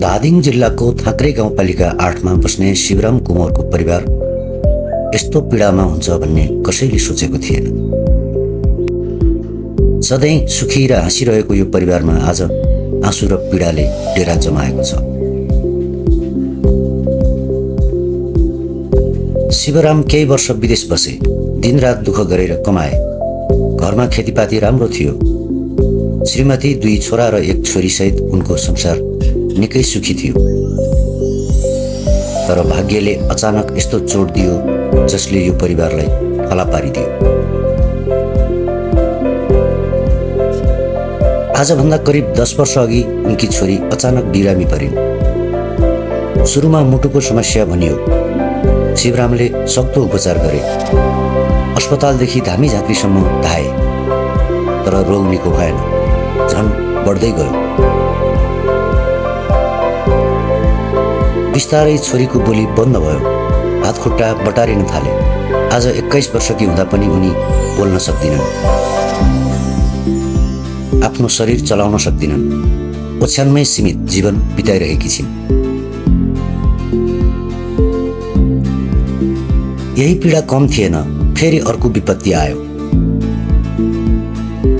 धादिङ जिल्लाको थाक्रे गाउँपालिका 8 मा बस्ने शिवराम कुँवरको परिवार यस्तो पीडामा हुन्छ भन्ने कसैले सोचेको थिएन। सधैँ सुखी र हाँसिरहेको यो परिवारमा आज आँसु र पीडाले डेरा जमाएको छ। शिवराम केही वर्ष विदेश बसे, दिनरात दुःख गरेर कमाए। घरमा खेतीपाती राम्रो थियो। श्रीमती, 2 छोरा र 1 छोरीसहित उनको संसार निकै सुखी थियो। तर भाग्यले अचानक यस्तो चोट दियो जसले यो परिवारलाई फला पारिदियो। आजभन्दा करिब 10 वर्ष अघि उनकी छोरी अचानक बिरामी परिन्। सुरुमा मुटुको समस्या भनियो। शिवरामले सक्दो उपचार गरे। अस्पतालदेखि धामी झाँक्रीसम्म धाए, तर रोग निको भएन, झन् बढ्दै गयो। बिस्तारै छोरीको बोली बन्द भयो, हातखुट्टा बटारिन थाले। आज 21 वर्षकी हुँदा पनि उनी बोल्न सक्दिनन्, आफ्नो शरीर चलाउन सक्दिनन्। ओछ्यानमै सीमित जीवन बिताइरहेकी छिन्। यही पीडा कम थिएन, फेरि अर्को विपत्ति आयो।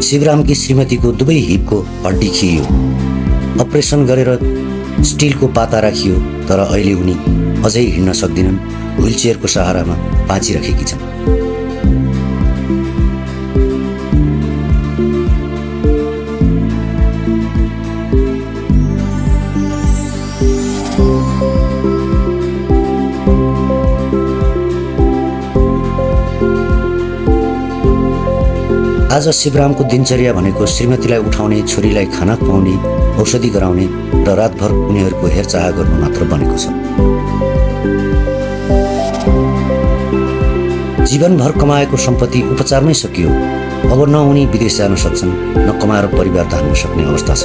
शिवरामकी श्रीमतीको दुवै हिपको हड्डी खियो। अपरेसन गरेर स्टिलको पाता राखियो, तर अहिले उनी अझै हिँड्न सक्दिनन्। व्हिलचेयरको सहारामा बाँचिरहेकी छन्। आज शिवरामको दिनचर्या भनेको श्रीमतीलाई उठाउने, छोरीलाई खाना खुवाउने, औषधि गराउने र रातभर उनीहरूको हेरचाह गर्नु मात्र बनेको छ। जीवनभर कमाएको सम्पत्ति उपचारमै सकियो। अब न उनी विदेश जान सक्छन्, न कमाएर परिवार धान्न सक्ने अवस्था छ।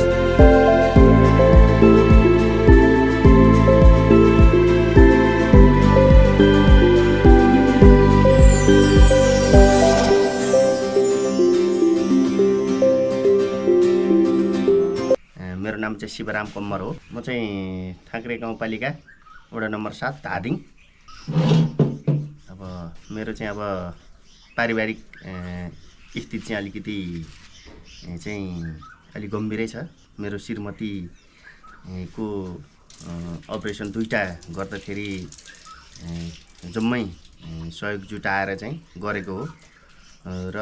मेरो नाम चाहिँ शिवराम कुँवर हो। म चाहिँ थाक्रे गाउँपालिका वडा नम्बर 7 धादिङ। अब मेरो चाहिँ अब पारिवारिक स्थिति चाहिँ अलिकति चाहिँ अलिक गम्भीरै छ। मेरो श्रीमती को अपरेसन 2टा गर्दाखेरि जम्मै सहयोग जुटाएर चाहिँ गरेको हो र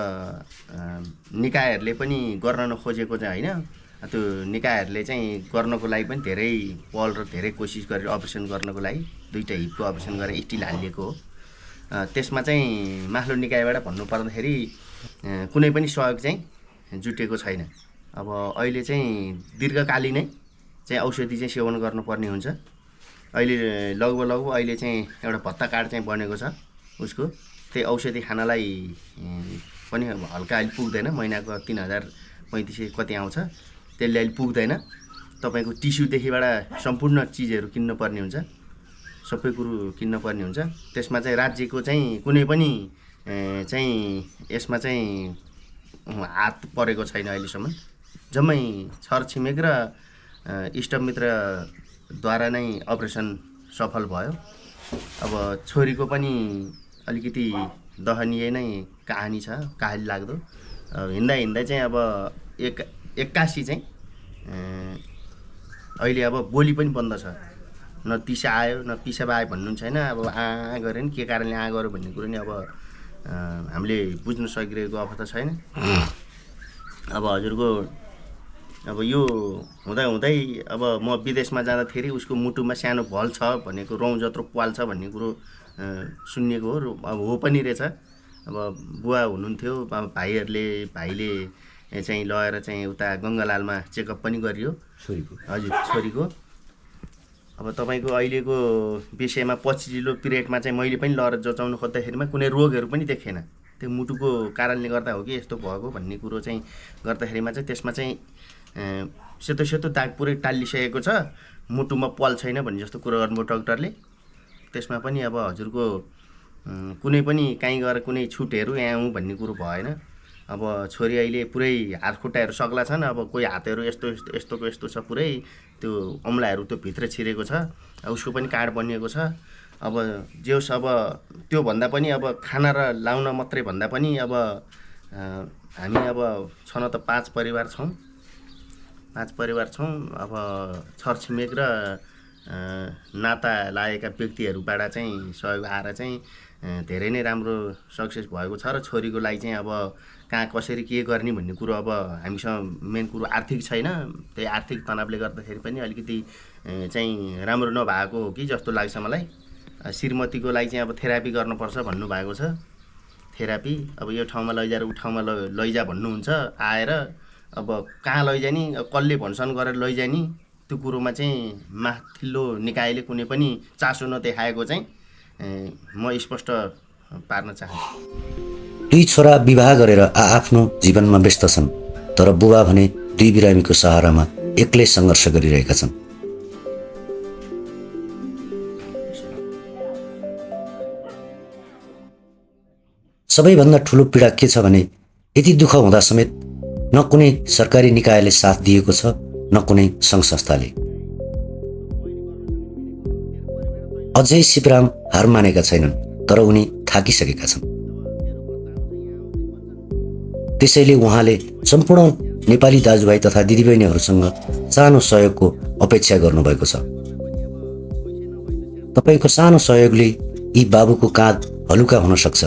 निकायहरूले पनि गर्न नखोजेको चाहिँ होइन। त्यो निकायहरूले चाहिँ गर्नको लागि पनि धेरै पहल र धेरै कोसिस गरेर अपरेसन गर्नको लागि 2टा हिपको अपरेसन गरेर स्टिल हालिएको हो। त्यसमा चाहिँ माथिल्लो निकायबाट भन्नु पर्दाखेरि कुनै पनि सहयोग चाहिँ जुटेको छैन। अब अहिले चाहिँ दीर्घकालीनै चाहिँ औषधि चाहिँ सेवन गर्नुपर्ने हुन्छ। अहिले लगभग अहिले चाहिँ एउटा भत्ता कार्ड चाहिँ बनेको छ उसको। त्यही औषधि खानालाई पनि हल्का अहिले पुग्दैन। महिनाको 3035 कति आउँछ, त्यसले अहिले पुग्दैन। तपाईँको टिस्युदेखिबाट सम्पूर्ण चिजहरू किन्नुपर्ने हुन्छ, सबै कुरो किन्नुपर्ने हुन्छ। त्यसमा चाहिँ राज्यको चाहिँ कुनै पनि चाहिँ यसमा चाहिँ हात परेको छैन अहिलेसम्म। जम्मै छरछिमेक र इष्टमित्रद्वारा नै अपरेसन सफल भयो। अब छोरीको पनि अलिकति दहनीय नै कहानी छ, कहाली लाग्दो। हिँड्दा हिँड्दै चाहिँ अब 81 चाहिँ अहिले अब बोली पनि बन्द छ। न पिसा आयो न पिसाब आयो भन्नु छैन। अब गऱ्यो नि के कारणले गऱ्यो भन्ने कुरो नि अब हामीले बुझ्न सकिरहेको अवस्था छैन। अब हजुरको अब यो हुँदै अब म विदेशमा जाँदाखेरि उसको मुटुमा सानो भल छ भनेको, रौँ जत्रो पाल छ भन्ने कुरो सुनिएको हो। अब हो पनि रहेछ। अब बुवा हुनुहुन्थ्यो, भाइले चाहिँ लगेर चाहिँ उता गङ्गालालमा चेकअप पनि गरियो हजुर छोरीको। अब तपाईँको अहिलेको विषयमा पछिल्लो पिरियडमा चाहिँ मैले पनि लगेर जचाउनु खोज्दाखेरिमा कुनै रोगहरू पनि देखेन। त्यो मुटुको कारणले गर्दा हो कि यस्तो भएको भन्ने कुरो चाहिँ गर्दाखेरिमा चाहिँ त्यसमा चाहिँ सेतो सेतो दाग पुरै टालिसकेको छ। मुटुमा पल छैन भन्ने जस्तो कुरो गर्नुभयो डाक्टरले। त्यसमा पनि अब हजुरको कुनै पनि कहीँ गएर कुनै छुटहरू आउँ भन्ने कुरो भएन। अब छोरी अहिले पुरै हात खुट्टाहरू सक्ला छन्। अब कोही हातहरू यस्तो छ पुरै त्यो अम्लाहरू त्यो भित्र छिरेको छ, उसको पनि कार्ड बनिएको छ। अब जे होस्, अब त्योभन्दा पनि अब खाना र लाउन मात्रै भन्दा पनि अब हामी अब छन त 5 परिवार छौँ। अब छरछिमेक र नाता लागेका व्यक्तिहरूबाट चाहिँ सहयोग आएर चाहिँ धेरै नै राम्रो सक्सेस भएको छ। र छोरीको लागि चाहिँ अब कहाँ कसरी के गर्ने भन्ने कुरो अब हामीसँग मेन कुरो आर्थिक छैन। त्यही आर्थिक तनावले गर्दाखेरि पनि अलिकति चाहिँ राम्रो नभएको हो कि जस्तो लाग्छ मलाई। श्रीमतीको लागि चाहिँ अब थेरापी गर्नुपर्छ भन्नुभएको छ। थेरापी अब यो ठाउँमा लैजा र ऊ ठाउँमा लैजा भन्नुहुन्छ आएर। अब कहाँ लैजाने, कसले भन्छन् गरेर लैजाने, त्यो कुरोमा चाहिँ माथिल्लो निकायले कुनै पनि चासो नदेखाएको चाहिँ म स्पष्ट पार्न चाहन्छु। दुई छोरा विवाह गरेर आआफ्नो जीवनमा व्यस्त छन्, तर बुबा भने दुई बिरामीको सहारामा एक्लै सङ्घर्ष गरिरहेका छन्। सबैभन्दा ठुलो पीडा के छ भने यति दुःख हुँदा समेत न कुनै सरकारी निकायले साथ दिएको छ, न कुनै सङ्घ संस्थाले। अझै शिवराम हार मानेका छैनन्, तर उनी थाकिसकेका छन्। त्यसैले उहाँले सम्पूर्ण नेपाली दाजुभाइ तथा दिदीबहिनीहरूसँग सानो सहयोगको अपेक्षा गर्नुभएको छ। तपाईँको सानो सहयोगले यी बाबुको काँध हलुका हुन सक्छ।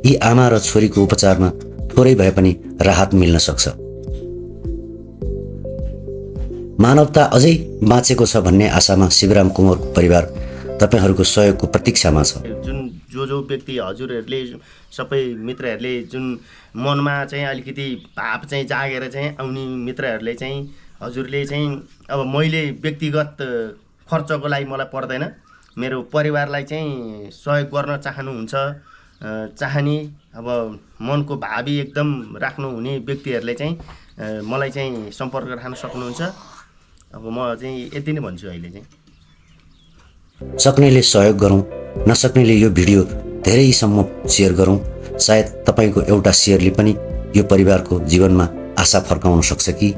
यी आमा र छोरीको उपचारमा थोरै भए पनि राहत मिल्न सक्छ। मानवता अझै बाँचेको छ भन्ने आशामा शिवराम कुँवरको परिवार तपाईँहरूको सहयोगको प्रतीक्षामा छ। जो व्यक्ति हजुरहरूले सबै मित्रहरूले जुन मनमा चाहिँ अलिकति भाव चाहिँ जागेर चाहिँ आउने मित्रहरूले चाहिँ हजुरले चाहिँ अब मैले व्यक्तिगत खर्चको लागि मलाई पर्दैन, मेरो परिवारलाई चाहिँ सहयोग गर्न चाहनुहुन्छ चाहने अब मनको भावी एकदम राख्नुहुने व्यक्तिहरूले चाहिँ मलाई चाहिँ सम्पर्क राख्न सक्नुहुन्छ। अब म चाहिँ यति नै भन्छु। अहिले चाहिँ सक्नेले सहयोग गरौँ, नसक्नेले यो भिडियो धेरैसम्म सेयर गरौँ। सायद तपाईँको एउटा सेयरले पनि यो परिवारको जीवनमा आशा फर्काउन सक्छ कि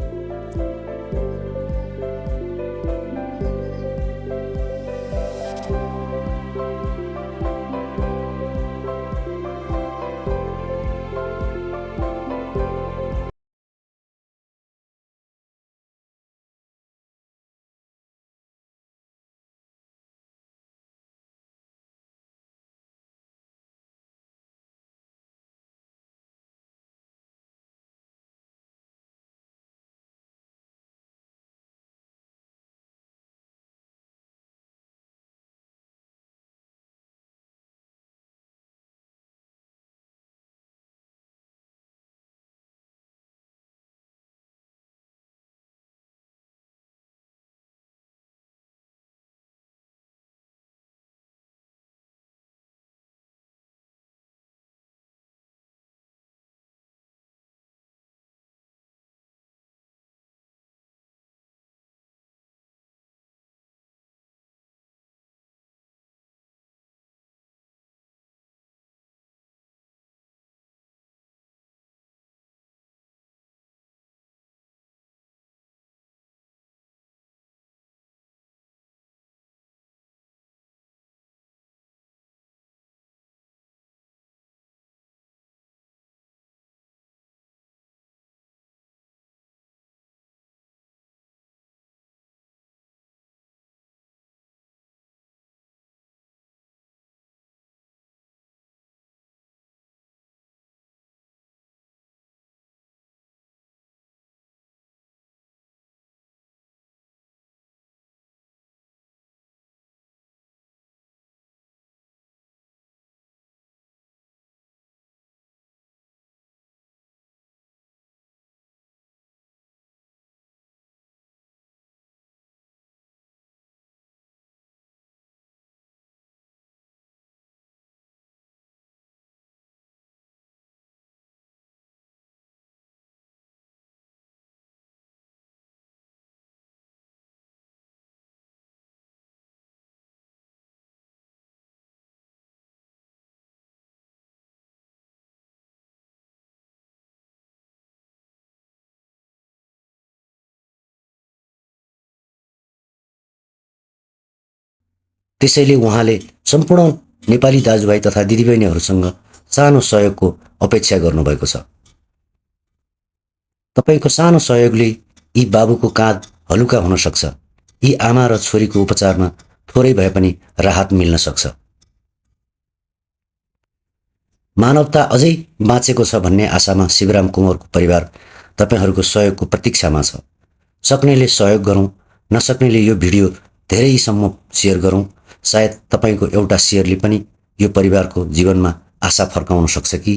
त्यसैले उहाँले सम्पूर्ण नेपाली दाजुभाइ तथा दिदीबहिनीहरूसँग सानो सहयोगको अपेक्षा गर्नुभएको छ। तपाईँको सानो सहयोगले यी बाबुको काँध हलुका हुन सक्छ। यी आमा र छोरीको उपचारमा थोरै भए पनि राहत मिल्न सक्छ। मानवता अझै बाँचेको छ भन्ने आशामा शिवराम कुँवरको परिवार तपाईँहरूको सहयोगको प्रतीक्षामा छ। सक्नेले सहयोग गरौँ, नसक्नेले यो भिडियो धेरैसम्म सेयर गरौँ। सायद तपाईँको एउटा सेयरले पनि यो परिवारको जीवनमा आशा फर्काउन सक्छ कि